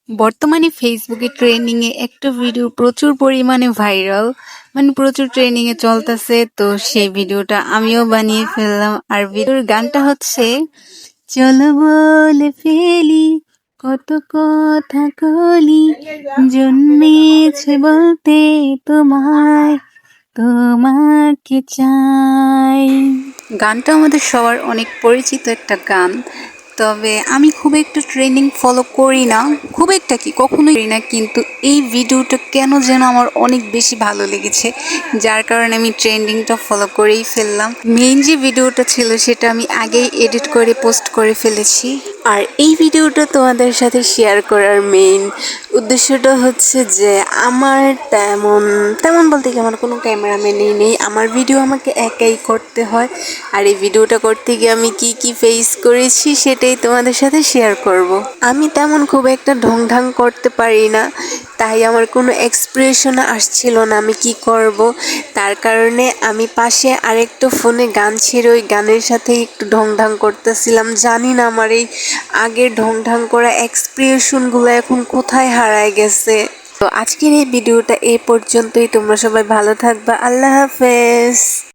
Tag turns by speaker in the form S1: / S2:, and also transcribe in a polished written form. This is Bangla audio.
S1: বর্তমানে ফেসবুকে ট্রেন্ডিং এ একটা ভিডিও প্রচুর পরিমাণে ভাইরাল, মানে প্রচুর ট্রেন্ডিং এ চলতেছে। তো সেই ভিডিওটা আমিও বানিয়ে ফেললাম। আর ভিডিওর গানটা হচ্ছে, চলো বলে ফেলি কত কথা কলি, জন্মেছে বলতে তোমায়, তোমাকে চাই। গানটা আমাদের সবার অনেক পরিচিত একটা গান। তবে আমি খুব একটা ট্রেন্ডিং ফলো করি না, খুব একটা কি কখনোই করি না, কিন্তু এই ভিডিওটা কেন যেন আমার অনেক বেশি ভালো লেগেছে, যার কারণে আমি ট্রেন্ডিংটা ফলো করেই ফেললাম। মেইন যে ভিডিওটা ছিল সেটা আমি আগেই এডিট করে পোস্ট করে ফেলেছি। আর এই ভিডিওটা তোমাদের সাথে শেয়ার করার মেইন উদ্দেশ্যটা হচ্ছে যে আমার তেমন তেমন বলতে কি আমার কোনো ক্যামেরাম্যানই নেই, আমার ভিডিও আমাকে একাই করতে হয়। আর এই ভিডিওটা করতে গিয়ে আমি কি কি ফেস করেছি সেটাই তোমাদের সাথে শেয়ার করব। আমি তেমন খুব একটা ঢংঢাং করতে পারি না, তাই আমার কোনো এক্সপ্রেশন আসছিল না আমি কি করব। তার কারণে আমি পাশে আরেকটা ফোনে গান ছেড়ে ওই গানের সাথে একটু ঢংঢাং করতেছিলাম। জানি না আমার এই আগের ঢংঢাং করা এক্সপ্রেশনগুলো এখন কোথায় হারায় গেছে। তো আজকের এই ভিডিওটা এই পর্যন্তই। তোমরা সবাই ভালো থাকবা। আল্লাহ হাফেজ।